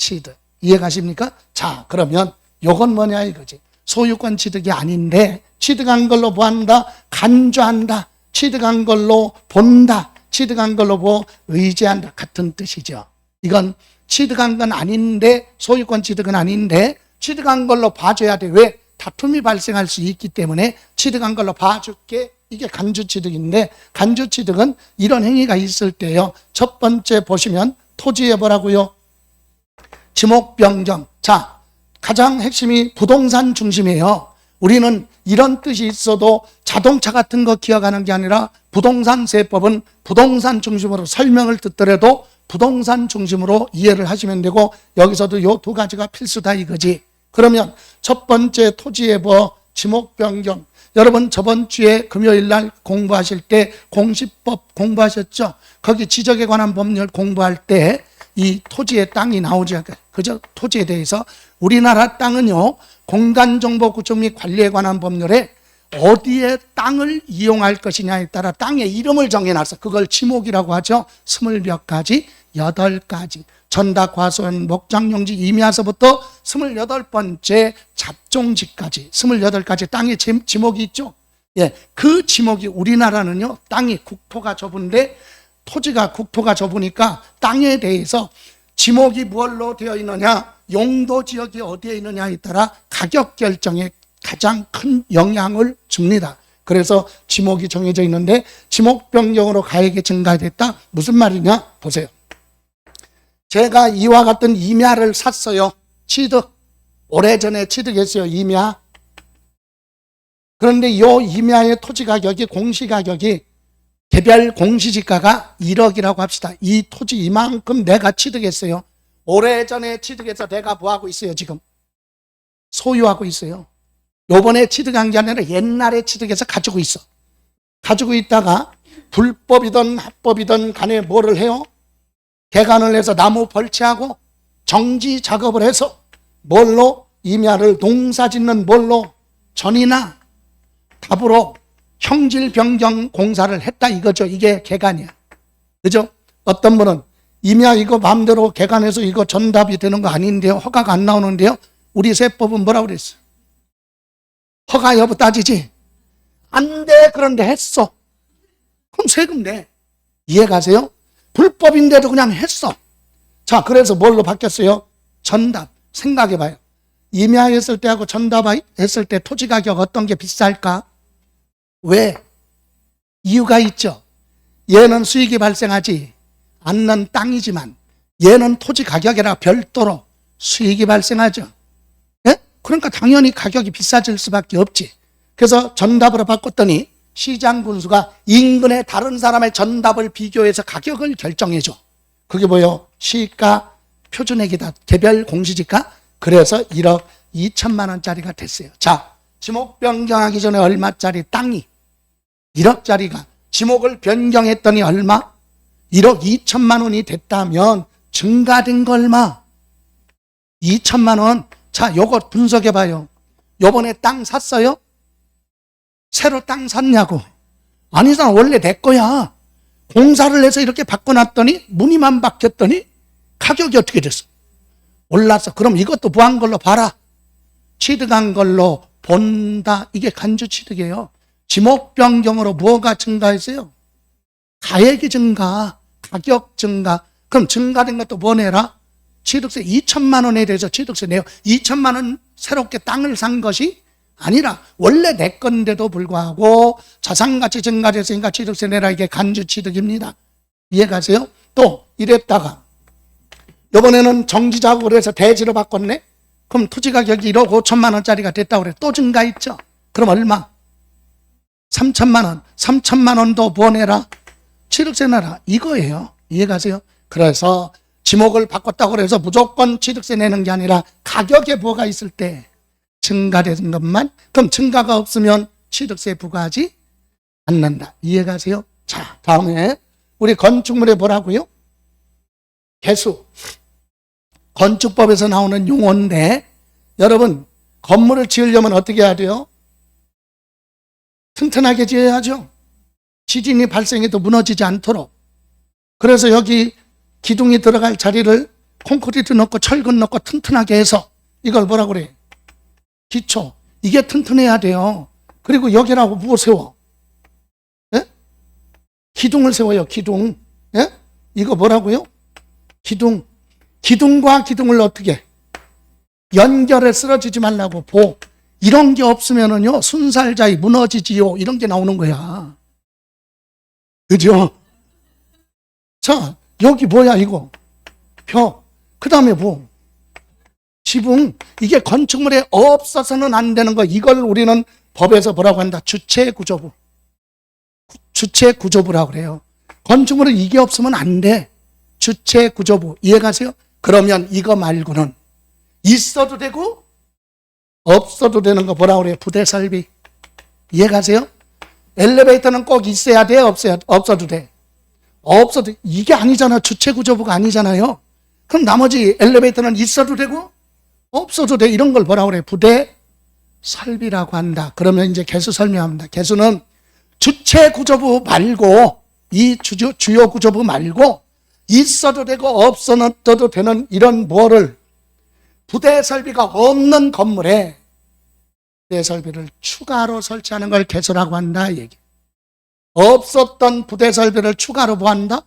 취득. 이해가십니까? 자, 그러면 요건 뭐냐 이거지. 소유권 취득이 아닌데 취득한 걸로 보한다, 간주한다, 취득한 걸로 본다, 취득한 걸로 보고 의지한다. 같은 뜻이죠. 이건 취득한 건 아닌데, 소유권 취득은 아닌데 취득한 걸로 봐줘야 돼. 왜? 다툼이 발생할 수 있기 때문에 취득한 걸로 봐줄게. 이게 간주취득인데, 간주취득은 이런 행위가 있을 때요. 첫 번째 보시면 토지에 뭐라고요? 지목변경. 자, 가장 핵심이 부동산 중심이에요. 우리는 이런 뜻이 있어도 자동차 같은 거 기억하는 게 아니라 부동산 세법은 부동산 중심으로 설명을 듣더라도 부동산 중심으로 이해를 하시면 되고, 여기서도 요 두 가지가 필수다 이거지. 그러면 첫 번째 토지예보 지목변경. 여러분 저번 주에 금요일 날 공부하실 때 공시법 공부하셨죠? 거기 지적에 관한 법률 공부할 때 이 토지의 땅이 나오죠. 그죠? 토지에 대해서 우리나라 땅은요, 공간정보구축 및 관리에 관한 법률에 어디에 땅을 이용할 것이냐에 따라 땅의 이름을 정해놨어. 그걸 지목이라고 하죠. 20몇 가지, 8가지. 전답, 과수원, 목장용지, 임야서부터 28번째 잡종지까지 28가지 땅의 지목이 있죠. 예, 그 지목이 우리나라는요, 땅이 국토가 좁은데 토지가 국토가 좁으니까 땅에 대해서 지목이 뭘로 되어 있느냐, 용도 지역이 어디에 있느냐에 따라 가격 결정에 가장 큰 영향을 줍니다. 그래서 지목이 정해져 있는데 지목 변경으로 가액이 증가됐다. 무슨 말이냐? 보세요. 제가 이와 같은 임야를 샀어요. 취득. 오래전에 취득했어요. 임야. 그런데 이 임야의 토지 가격이, 공시 가격이 개별 공시지가가 1억이라고 합시다. 이 토지 이만큼 내가 취득했어요. 오래전에 취득해서 내가 뭐하고 있어요 지금? 소유하고 있어요. 요번에 취득한 게 아니라 옛날에 취득해서 가지고 있어. 가지고 있다가 불법이든 합법이든 간에 뭐를 해요? 개간을 해서 나무 벌채하고 정지 작업을 해서 뭘로? 임야를 농사 짓는 뭘로? 전이나 답으로 형질 변경 공사를 했다 이거죠. 이게 개간이야. 그죠? 어떤 분은 임야 이거 마음대로 개간해서 이거 전답이 되는 거 아닌데요, 허가가 안 나오는데요. 우리 세법은 뭐라고 그랬어요? 허가 여부 따지지? 안 돼. 그런데 했어. 그럼 세금 내. 이해가세요? 불법인데도 그냥 했어. 자, 그래서 뭘로 바뀌었어요? 전답. 생각해봐요. 임야했을 때하고 전답했을 때 토지 가격 어떤 게 비쌀까? 왜? 이유가 있죠. 얘는 수익이 발생하지 않는 땅이지만 얘는 토지 가격이라 별도로 수익이 발생하죠. 예? 그러니까 당연히 가격이 비싸질 수밖에 없지. 그래서 전답으로 바꿨더니 시장 군수가 인근의 다른 사람의 전답을 비교해서 가격을 결정해줘. 그게 뭐예요? 시가 표준액이다. 개별 공시지가. 그래서 1억 2천만 원짜리가 됐어요. 자, 지목 변경하기 전에 얼마짜리 땅이 1억짜리가 지목을 변경했더니 얼마? 1억 2천만 원이 됐다면 증가된 거 얼마? 2천만 원. 자, 요거 분석해봐요. 요번에 땅 샀어요? 새로 땅 샀냐고. 아니잖아. 원래 내 거야. 공사를 해서 이렇게 바꿔놨더니 무늬만 바뀌었더니 가격이 어떻게 됐어? 올랐어. 그럼 이것도 부한 걸로 봐라. 취득한 걸로 본다. 이게 간주취득이에요. 지목 변경으로 뭐가 증가했어요? 가액이 증가, 가격 증가. 그럼 증가된 것도 뭐 내라? 취득세 2천만 원에 대해서 취득세 내요. 2천만 원 새롭게 땅을 산 것이 아니라 원래 내 건데도 불구하고 자산가치 증가됐으니까 취득세 내라. 이게 간주취득입니다. 이해가세요? 또 이랬다가 이번에는 정지작업을 해서 대지로 바꿨네? 그럼 토지 가격이 1억 5천만 원짜리가 됐다고 그래. 또 증가했죠? 그럼 얼마? 3천만 원. 3천만 원도 뭐 내라? 취득세 내라. 이거예요. 이해가세요? 그래서 지목을 바꿨다고 해서 무조건 취득세 내는 게 아니라 가격에 뭐가 있을 때 증가되는 것만. 그럼 증가가 없으면 취득세 부과하지 않는다. 이해가세요? 자, 다음에 우리 건축물에 뭐라고요? 개수. 건축법에서 나오는 용어인데 여러분 건물을 지으려면 어떻게 해야 돼요? 튼튼하게 지어야죠. 지진이 발생해도 무너지지 않도록. 그래서 여기 기둥이 들어갈 자리를 콘크리트 넣고 철근 넣고 튼튼하게 해서 이걸 뭐라 그래? 기초. 이게 튼튼해야 돼요. 그리고 여기라고 뭐 세워? 예? 기둥을 세워요. 기둥. 예? 이거 뭐라고요? 기둥. 기둥과 기둥을 어떻게? 연결해 쓰러지지 말라고 보. 이런 게 없으면은요, 순살자이 무너지지요. 이런 게 나오는 거야. 그죠? 자, 여기 뭐야, 이거? 벽. 그 다음에 뭐? 지붕. 이게 건축물에 없어서는 안 되는 거. 이걸 우리는 법에서 뭐라고 한다? 주체구조부. 주체구조부라고 그래요. 건축물은 이게 없으면 안 돼. 주체구조부. 이해가세요? 그러면 이거 말고는 있어도 되고 없어도 되는 거 뭐라고 그래요? 부대설비. 이해가세요? 엘리베이터는 꼭 있어야 돼? 없어도 돼? 없어도. 이게 아니잖아. 주체구조부가 아니잖아요. 그럼 나머지 엘리베이터는 있어도 되고 없어도 돼. 이런 걸 뭐라고 그래요? 부대설비라고 한다. 그러면 이제 개수 설명합니다. 개수는 주체구조부 말고, 이 주요 구조부 말고 있어도 되고 없어도 되는 이런 뭐를, 부대설비가 없는 건물에 부대설비를 추가로 설치하는 걸 개수라고 한다, 이 얘기. 없었던 부대설비를 추가로 뭐 한다?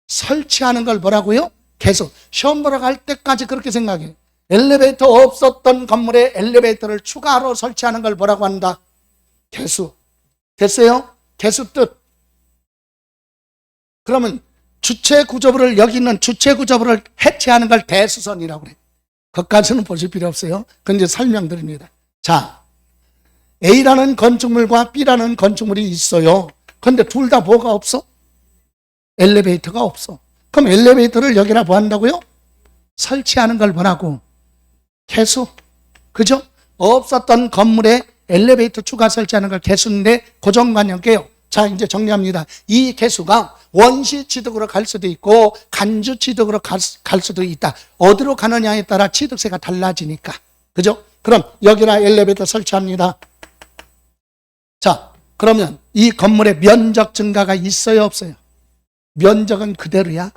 설치하는 걸 뭐라고요? 개수. 시험 보러 갈 때까지 그렇게 생각해. 엘리베이터 없었던 건물에 엘리베이터를 추가로 설치하는 걸 뭐라고 한다? 개수. 됐어요? 개수 뜻. 그러면 주체구조부를, 여기 있는 주체구조부를 해체하는 걸 대수선이라고 그래요. 그것까지는 보실 필요 없어요. 그건 이제 설명드립니다. 자, A라는 건축물과 B라는 건축물이 있어요. 그런데 둘 다 뭐가 없어? 엘리베이터가 없어. 그럼 엘리베이터를 여기다 뭐 한다고요? 설치하는 걸 뭐라고? 개수. 그죠? 없었던 건물에 엘리베이터 추가 설치하는 걸 개수인데 고정관념 깨요. 자, 이제 정리합니다. 이 개수가 원시 취득으로 갈 수도 있고 간주 취득으로 갈 수도 있다. 어디로 가느냐에 따라 취득세가 달라지니까. 그죠? 그럼 여기나 엘리베이터 설치합니다. 자, 그러면 이 건물의 면적 증가가 있어요, 없어요? 면적은 그대로야.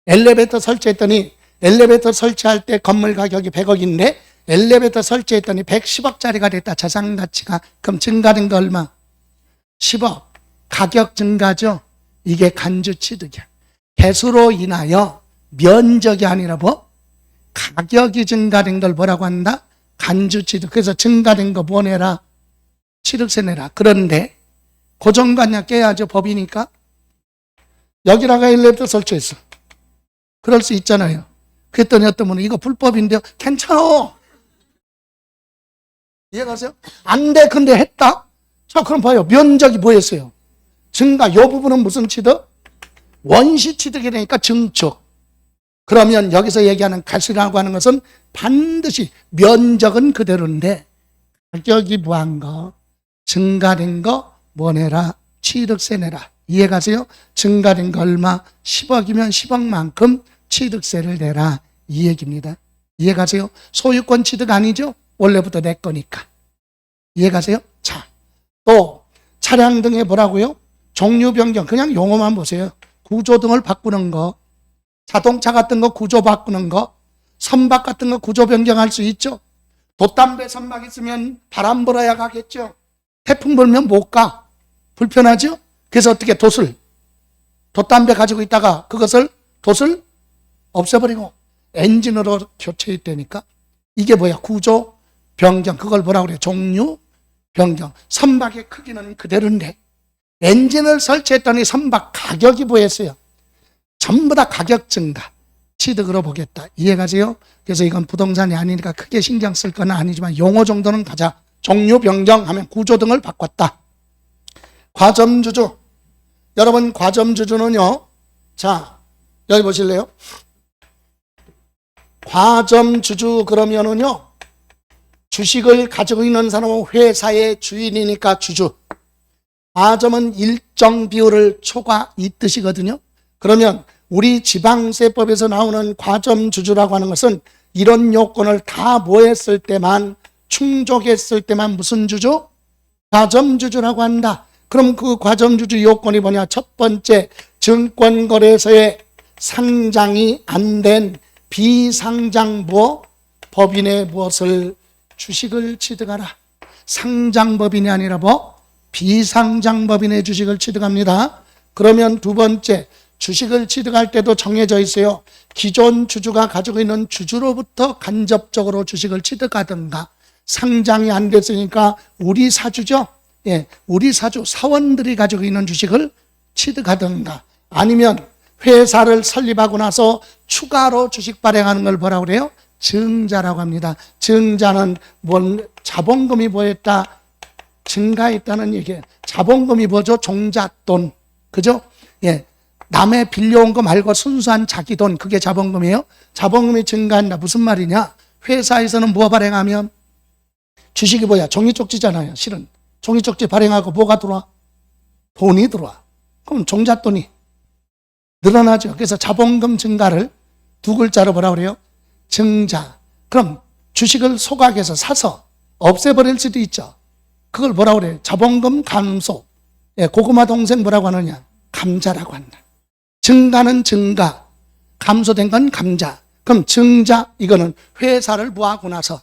엘리베이터 설치했더니, 엘리베이터 설치할 때 건물 가격이 100억인데 엘리베이터 설치했더니 110억짜리가 됐다. 자산 가치가. 그럼 증가된 거 얼마? 10억. 가격 증가죠. 이게 간주 취득이야. 개수로 인하여 면적이 아니라 뭐? 가격이 증가된 걸 뭐라고 한다? 간주 취득. 그래서 증가된 거 뭐 내라? 취득세 내라. 그런데 고정관념 깨야죠. 법이니까. 여기다가 엘리베이터 설치했어. 그럴 수 있잖아요. 그랬더니 어떤 분은 이거 불법인데요. 괜찮아. 이해가세요? 안 돼. 근데 했다? 자, 그럼 봐요. 면적이 뭐였어요? 증가. 이 부분은 무슨 취득? 원시 취득이 되니까 증축. 그러면 여기서 얘기하는 가시라고 하는 것은 반드시 면적은 그대로인데 가격이 뭐한 거, 증가된 거 뭐 내라? 취득세 내라. 이해가세요? 증가된 거 얼마? 10억이면 10억만큼 취득세를 내라. 이 얘기입니다. 이해가세요? 소유권 취득 아니죠? 원래부터 내 거니까. 이해가세요? 자, 또 차량 등의 뭐라고요? 종류 변경. 그냥 용어만 보세요. 구조 등을 바꾸는 거, 자동차 같은 거 구조 바꾸는 거, 선박 같은 거 구조 변경할 수 있죠. 돛담배 선박 있으면 바람 불어야 가겠죠. 태풍 불면 못 가. 불편하죠? 그래서 어떻게 돛담배 가지고 있다가 돛을 없애버리고 엔진으로 교체했다니까. 이게 뭐야? 구조 변경. 그걸 뭐라고 그래요? 종류 변경. 선박의 크기는 그대로인데 엔진을 설치했더니 선박 가격이 뭐였어요? 전부 다 가격 증가. 취득으로 보겠다. 이해가세요? 그래서 이건 부동산이 아니니까 크게 신경 쓸 건 아니지만 용어 정도는 가자. 종류 변경하면 구조 등을 바꿨다. 과점주주. 여러분, 과점주주는요. 자, 여기 보실래요? 과점주주 그러면은요. 주식을 가지고 있는 사람은 회사의 주인이니까 주주. 과점은 일정 비율을 초과 이 뜻이거든요. 그러면 우리 지방세법에서 나오는 과점주주라고 하는 것은 이런 요건을 다 모했을 때만, 충족했을 때만 무슨 주주? 과점주주라고 한다. 그럼 그 과점주주 요건이 뭐냐? 첫 번째, 증권거래소에 상장이 안 된 비상장부 법인의 무엇을 주식을 취득하라. 상장법인이 아니라 비상장법인의 주식을 취득합니다. 그러면 두 번째, 주식을 취득할 때도 정해져 있어요. 기존 주주가 가지고 있는 주주로부터 간접적으로 주식을 취득하든가, 상장이 안 됐으니까 우리 사주죠. 예, 우리 사주 사원들이 가지고 있는 주식을 취득하든가, 아니면 회사를 설립하고 나서 추가로 주식 발행하는 걸 뭐라고 그래요? 증자라고 합니다. 증자는 자본금이 뭐했다? 증가했다는 얘기예요. 자본금이 뭐죠? 종잣돈. 그죠? 예. 남의 빌려온 거 말고 순수한 자기 돈, 그게 자본금이에요. 자본금이 증가한다. 무슨 말이냐? 회사에서는 뭐 발행하면? 주식이 뭐야? 종이쪽지잖아요. 실은. 종이쪽지 발행하고 뭐가 들어와? 돈이 들어와. 그럼 종잣돈이 늘어나죠. 그래서 자본금 증가를 두 글자로 뭐라 그래요? 증자. 그럼 주식을 소각해서 사서 없애버릴 수도 있죠. 그걸 뭐라 그래요? 자본금 감소. 예, 고구마 동생 뭐라고 하느냐? 감자라고 한다. 증가는 증가, 감소된 건 감자. 그럼 증자, 이거는 회사를 뭐하고 나서,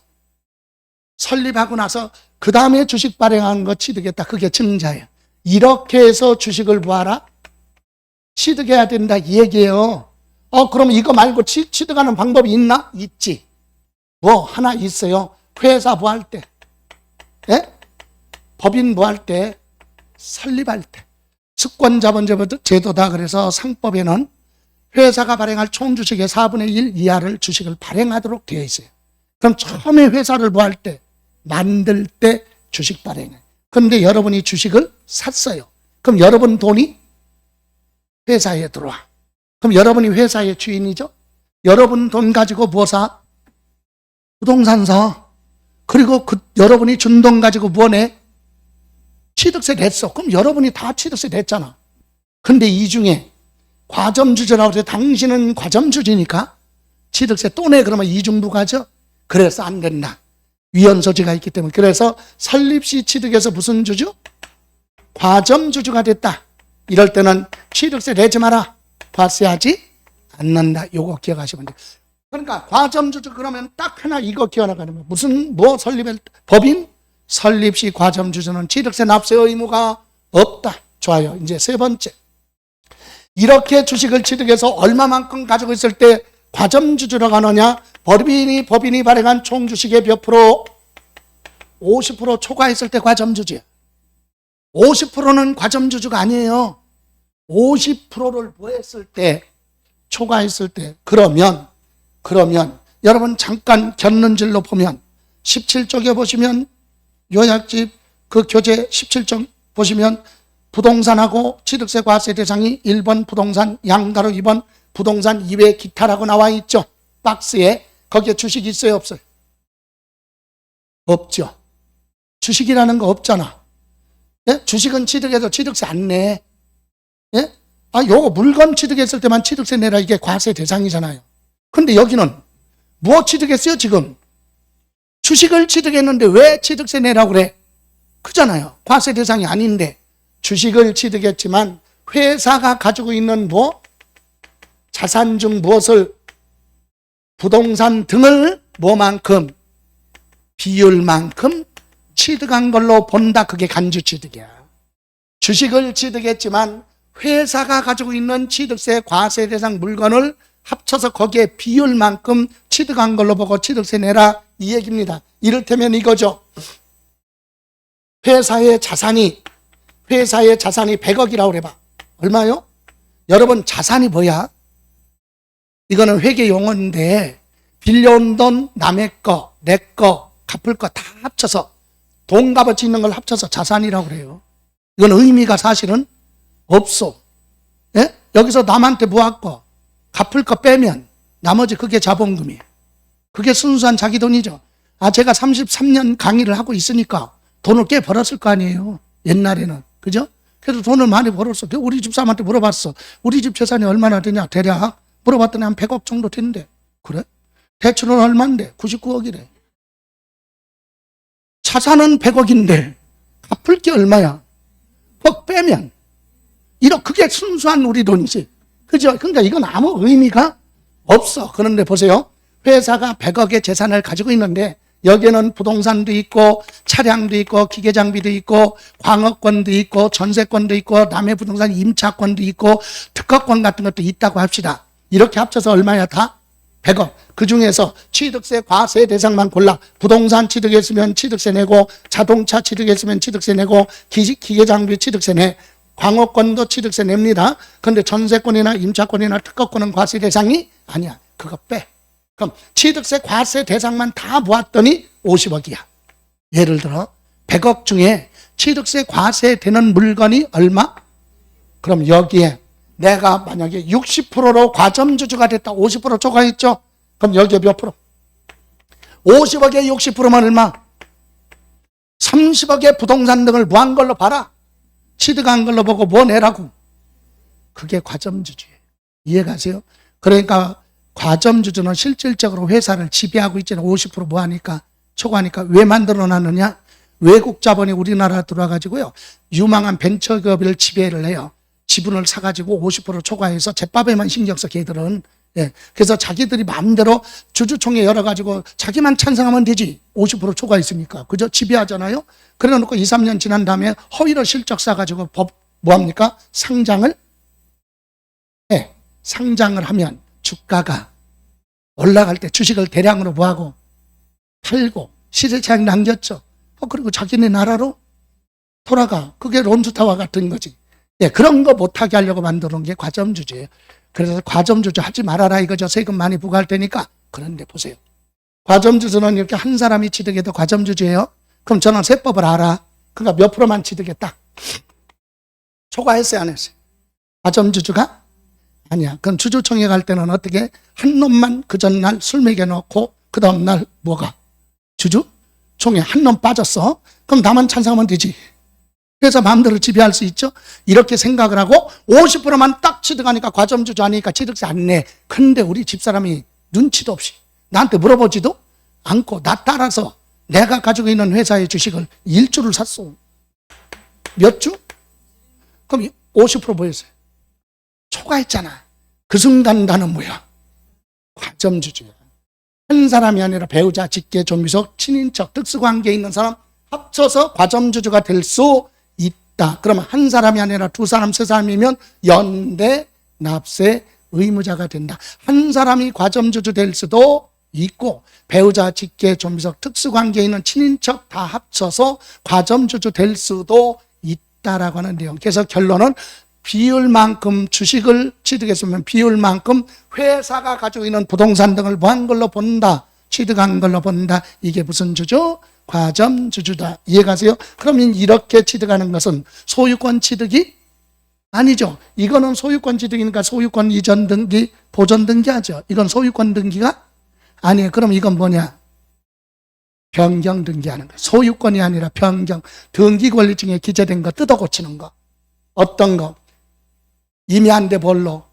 설립하고 나서 그 다음에 주식 발행하는 거 취득했다. 그게 증자예요. 이렇게 해서 주식을 뭐하라? 취득해야 된다 이 얘기예요. 그럼 이거 말고 취득하는 방법이 있나? 있지. 뭐 하나 있어요. 회사 뭐 할 때, 예? 법인 뭐 할 때, 설립할 때. 특권자본제도다. 그래서 상법에는 회사가 발행할 총주식의 4분의 1 이하를 주식을 발행하도록 되어 있어요. 그럼 처음에 회사를 뭐 할 때? 만들 때 주식 발행해. 그런데 여러분이 주식을 샀어요. 그럼 여러분 돈이 회사에 들어와. 그럼 여러분이 회사의 주인이죠? 여러분 돈 가지고 뭐 사? 부동산 사. 그리고 여러분이 준 돈 가지고 뭐 내? 취득세 냈어. 그럼 여러분이 다 취득세 냈잖아. 근데 이 중에 과점주주라고 해서 당신은 과점주주니까 취득세 또 내. 그러면 이중부가죠? 그래서 안 된다. 위헌소지가 있기 때문에. 그래서 설립시 취득해서 무슨 주주? 과점주주가 됐다. 이럴 때는 취득세 내지 마라. 과세하지 않는다. 요거 기억하시면 돼요. 그러니까 과점주주 그러면 딱 하나 이거 기억나가는 거예요. 무슨 설립할 법인? 설립시 과점주주는 취득세 납세 의무가 없다. 좋아요. 이제 세 번째. 이렇게 주식을 취득해서 얼마만큼 가지고 있을 때 과점주주라고 하느냐? 법인이 발행한 총주식의 몇 프로? 50% 초과했을 때 과점주주야. 50%는 과점주주가 아니에요. 50%를 뭐 했을 때? 초과했을 때. 그러면 여러분 잠깐 견눈질로 보면 17쪽에 보시면 요약집 그 교재 17쪽 보시면 부동산하고 취득세 과세 대상이 1번 부동산, 양가로 2번 부동산 이외 기타라고 나와 있죠. 박스에. 거기에 주식이 있어요, 없어요? 없죠. 주식이라는 거 없잖아. 예? 주식은 취득해서 취득세 안 내. 예? 요거 물건 취득했을 때만 취득세 내라. 이게 과세 대상이잖아요. 근데 여기는 뭐 취득했어요, 지금? 주식을 취득했는데 왜 취득세 내라고 그래? 그잖아요. 과세 대상이 아닌데. 주식을 취득했지만 회사가 가지고 있는 자산 중 무엇을? 부동산 등을 뭐만큼? 비율만큼 취득한 걸로 본다. 그게 간주취득이야. 주식을 취득했지만 회사가 가지고 있는 취득세 과세 대상 물건을 합쳐서 거기에 비율만큼 취득한 걸로 보고 취득세 내라 이 얘기입니다. 이를테면 이거죠. 회사의 자산이 100억이라고 그래봐. 얼마요? 여러분 자산이 뭐야? 이거는 회계 용어인데 빌려온 돈, 남의 거, 내 거, 갚을 거 다 합쳐서 돈 값어치 있는 걸 합쳐서 자산이라고 그래요. 이건 의미가 사실은 없어. 예? 여기서 남한테 모았고 갚을 거 빼면 나머지 그게 자본금이에요. 그게 순수한 자기 돈이죠. 제가 33년 강의를 하고 있으니까 돈을 꽤 벌었을 거 아니에요. 옛날에는. 그죠? 그래서 돈을 많이 벌었어. 우리 집사람한테 물어봤어. 우리 집 재산이 얼마나 되냐? 대략 물어봤더니 한 100억 정도 된대. 그래? 대출은 얼마인데? 99억이래. 자산은 100억인데 갚을 게 얼마야? 그거 빼면 그게 순수한 우리 돈이지. 그죠? 그러니까 이건 아무 의미가 없어. 그런데 보세요. 회사가 100억의 재산을 가지고 있는데 여기에는 부동산도 있고 차량도 있고 기계장비도 있고 광업권도 있고 전세권도 있고 남의 부동산 임차권도 있고 특허권 같은 것도 있다고 합시다. 이렇게 합쳐서 얼마야 다? 100억. 그중에서 취득세 과세 대상만 골라. 부동산 취득했으면 취득세 내고 자동차 취득했으면 취득세 내고 기계장비 취득세 내. 광업권도 취득세 냅니다. 그런데 전세권이나 임차권이나 특허권은 과세 대상이 아니야. 그거 빼. 그럼 취득세 과세 대상만 다 모았더니 50억이야. 예를 들어 100억 중에 취득세 과세되는 물건이 얼마? 그럼 여기에 내가 만약에 60%로 과점주주가 됐다. 50% 초과했죠? 그럼 여기에 몇 프로? 50억에 60%면 얼마? 30억의 부동산 등을 무한 걸로 봐라. 취득한 걸로 보고 뭐 내라고? 그게 과점주주예요. 이해가세요? 그러니까 과점주주는 실질적으로 회사를 지배하고 있잖아요. 50% 뭐하니까? 초과하니까. 왜 만들어놨느냐? 외국 자본이 우리나라 들어와가지고요. 유망한 벤처기업을 지배를 해요. 지분을 사가지고 50% 초과해서 제밥에만 신경 써, 걔들은. 예. 그래서 자기들이 마음대로 주주총회 열어가지고 자기만 찬성하면 되지. 50% 초과했으니까. 그죠? 지배하잖아요? 그래 놓고 2, 3년 지난 다음에 허위로 실적 사가지고 뭐합니까? 상장을? 예. 상장을 하면 주가가 올라갈 때 주식을 대량으로 뭐하고? 팔고 시세차익 남겼죠. 그리고 자기네 나라로 돌아가. 그게 론스타와 같은 거지. 예, 그런 거 못하게 하려고 만드는 게 과점주주예요. 그래서 과점주주 하지 말아라 이거죠. 세금 많이 부과할 테니까. 그런데 보세요. 과점주주는 이렇게 한 사람이 취득해도 과점주주예요. 그럼 저는 세법을 알아. 그러니까 몇 프로만 취득했다. 초과했어요, 안 했어요? 과점주주가? 아니야. 그럼 주주총회 갈 때는 어떻게? 한 놈만 그 전날 술 먹여놓고 그 다음날 뭐가? 주주총회 한 놈 빠졌어. 그럼 나만 찬성하면 되지. 그래서 마음대로 지배할 수 있죠. 이렇게 생각을 하고 50%만 딱 취득하니까 과점주주 아니니까 취득세 안 내. 근데 우리 집사람이 눈치도 없이 나한테 물어보지도 않고 나 따라서 내가 가지고 있는 회사의 주식을 1주를 샀어. 몇 주? 그럼 50% 보였어요. 초과했잖아. 그 순간 나는 뭐야? 과점주주야. 한 사람이 아니라 배우자, 직계, 조미석, 친인척, 특수관계에 있는 사람 합쳐서 과점주주가 될 수 있다. 그러면 한 사람이 아니라 두 사람, 세 사람이면 연대 납세 의무자가 된다. 한 사람이 과점주주 될 수도 있고 배우자, 직계, 조미석, 특수관계에 있는 친인척 다 합쳐서 과점주주 될 수도 있다라고 하는 내용. 그래서 결론은 비율만큼 주식을 취득했으면 비율만큼 회사가 가지고 있는 부동산 등을 뭐한 걸로 본다. 취득한 걸로 본다. 이게 무슨 주주? 과점주주다. 이해가세요? 그러면 이렇게 취득하는 것은 소유권 취득이 아니죠. 이거는 소유권 취득이니까 소유권 이전 등기, 보존 등기하죠. 이건 소유권 등기가 아니에요. 그럼 이건 뭐냐? 변경 등기하는 거. 소유권이 아니라 변경. 등기권리증에 기재된 거 뜯어 고치는 거. 어떤 거? 이미 한 대 뭘로?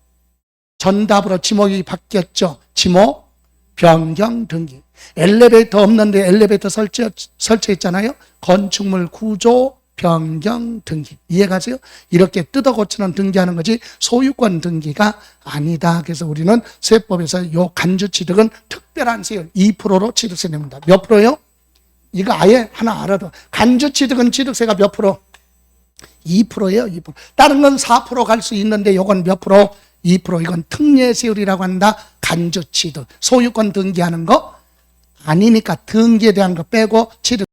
전답으로 지목이 바뀌었죠. 지목, 변경, 등기. 엘리베이터 없는데 엘리베이터 설치했잖아요. 건축물 구조, 변경, 등기. 이해가세요? 이렇게 뜯어 고치는 등기하는 거지 소유권 등기가 아니다. 그래서 우리는 세법에서 요 간주 취득은 특별한 세율 2%로 취득세 냅니다. 몇 프로요? 이거 아예 하나 알아도. 간주 취득은 취득세가 몇 프로? 2%예요. 2%. 다른 건 4% 갈 수 있는데 요건 몇 프로? 2%. 이건 특례세율이라고 한다. 간주 취득. 소유권 등기하는 거 아니니까 등기에 대한 거 빼고 취득